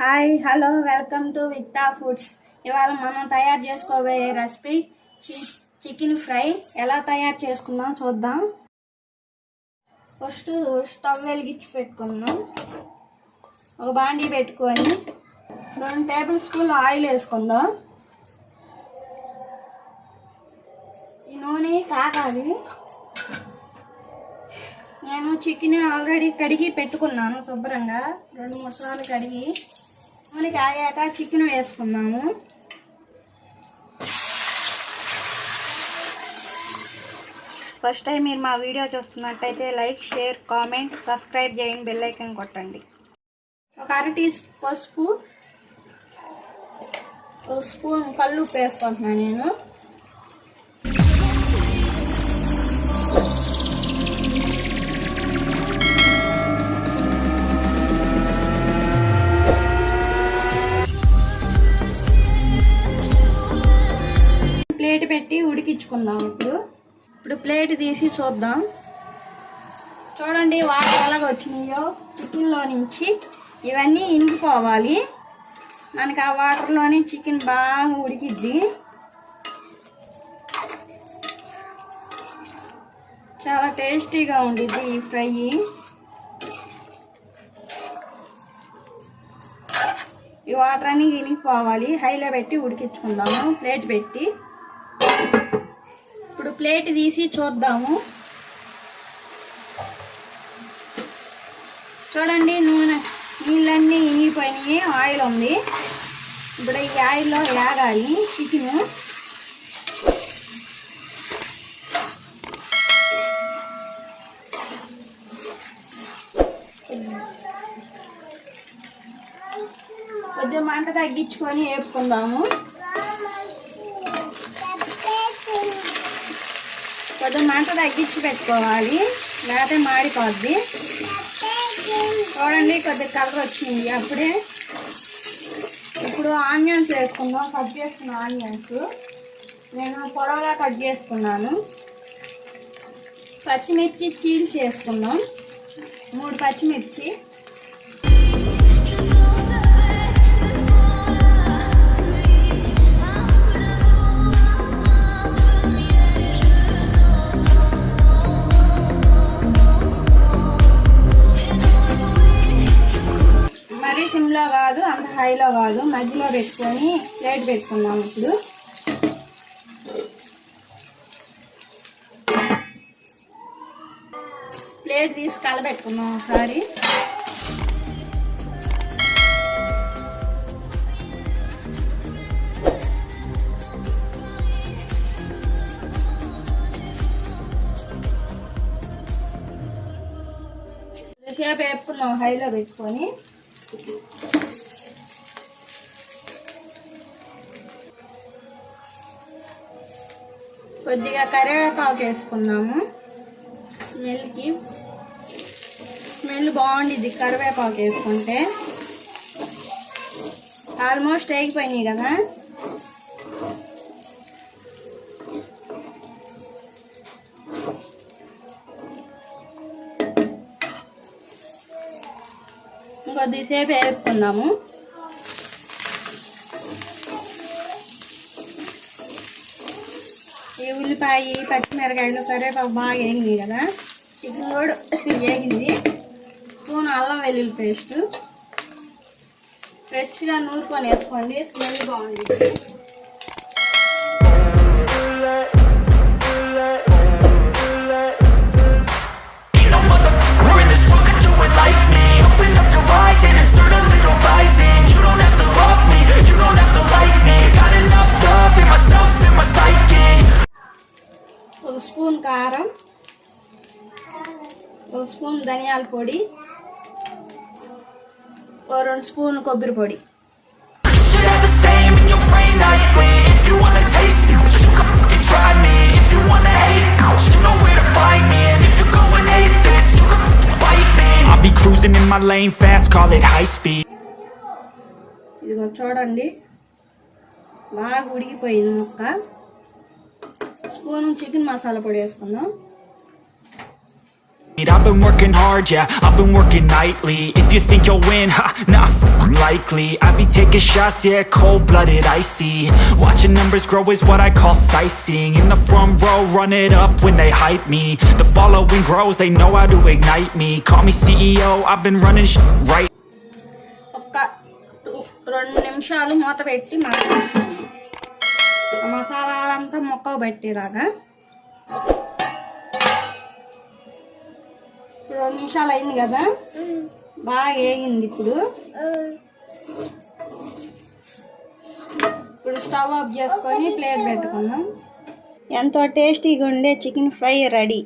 Hi hello welcome to విక్టా foods. ఇవాళ మనం తయారు చేసుకోబోయే రెసిపీ చికెన్ ఫ్రై. ఎలా తయారు చేసుకుందాం చూద్దాం. ఫస్ట్ స్టవ్ వెలిగించి పెట్టుకుందాం. ఒక బాండీ పెట్టుకొని 2 టేబుల్ స్పూన్లు ఆయిల్ వేసుకుందాం. ఈ నూనె కాగాలి. నేను చికెన్ ఆల్రెడీ కడిగి పెట్టుకున్నాను శుభ్రంగా 2-3 సార్లు కడిగి. నూనె కాగాక చికెన్ వేసుకున్నాము. ఫస్ట్ టైం మీరు మా వీడియో చూస్తున్నట్టయితే లైక్, షేర్, కామెంట్, సబ్స్క్రైబ్ చేయండి, బెల్ ఐకాన్ కొట్టండి. ఒక 1/2 టీ పసుపు, 1 స్పూన్ కల్లుప్పు వేసుకుంటున్నాను నేను. ప్లేట్ పెట్టి ఉడికించుకుందాం. ఇప్పుడు ప్లేట్ తీసి చూద్దాం. చూడండి వాటర్ ఎలాగ వచ్చినాయో చికెన్లో నుంచి. ఇవన్నీ ఇంకిపోవాలి. మనకి ఆ వాటర్లోని చికెన్ బాగా ఉడికిద్ది. చాలా టేస్టీగా ఉండిద్ది ఈ ఫ్రై. ఈ వాటర్ అన్నీ ఇనికిపోవాలి. హైలో పెట్టి ఉడికించుకుందాము ప్లేట్ పెట్టి. ఇప్పుడు ప్లేట్ తీసి చూద్దాము. చూడండి నీళ్ళన్నీ ఇనిగిపోయినాయి, ఆయిల్ ఉంది. ఇప్పుడు ఈ ఆయిల్లో వేగాలి చికెన్. కొద్దిగా మంట తగ్గించుకొని వేపుకుందాము. కొద్దిగా మంట తగ్గించి పెట్టుకోవాలి, లేకపోతే మాడిపోద్ది. చూడండి కొద్దిగా కలర్ వచ్చింది అప్పుడే. ఇప్పుడు ఆనియన్స్ వేసుకుందాం. కట్ చేసుకున్న ఆనియన్స్ నేను పొడవుగా కట్ చేసుకున్నాను. పచ్చిమిర్చి చీల్చి వేసుకుందాం. 3 పచ్చిమిర్చి. సిమ్లో కాదు, అంత హైలో కాదు, మధ్యలో పెట్టుకొని ప్లేట్ పెట్టుకుందాం. ఇప్పుడు ప్లేట్ తీసి కలబెట్టుకుందాం ఒకసారి. సేపు వేపుకున్నాం హైలో పెట్టుకొని. కొద్దిగా కరివేపాకు వేసుకుందాము. స్మెల్ బాగుండిద్ది కరివేపాకు వేసుకుంటే. ఆల్మోస్ట్ వేగిపోయినాయి కదా. ఇంకొద్దిసేపు వేసుకుందాము. ఈ ఉల్లిపాయ, పచ్చిమిరకాయలు, కరివేపాకు బాగా వేగినాయి కదా. చికెన్ కూడా వేగింది. స్పూన్ అల్లం వెల్లుల్లి పేస్ట్ ఫ్రెష్గా నూరుకొని వేసుకోండి, స్మెల్ బాగుంటుంది. ఒక స్పూన్ కారం, 1 స్పూన్ ధనియాల పొడి, 2 స్పూన్ కొబ్బరి పొడి. ఇదిగో చూడండి బాగా ఉడికిపోయింది ముక్క. స్పూన్ చికెన్ మసాలా పొడి వేసుకుందాం. I've been working hard, yeah, I've been working nightly. If you think you'll win, ha, not likely. I be taking shots, yeah, cold-blooded, icy. Watching numbers grow is what I call sightseeing. In the front row, run it up when they hype me. The following grows, they know how to ignite me. Call me CEO, I've been running right. ఒక్క 2 నిమిషాలు మూత పెట్టి మసాలాలంతా మొక్కకు పెట్టేలాగా 2 నిమిషాలు అయింది కదా, బాగా వేగింది. ఇప్పుడు స్టవ్ ఆఫ్ చేసుకొని ప్లేట్ పెట్టుకుందాం. ఎంతో టేస్టీగా ఉండే చికెన్ ఫ్రై రెడీ.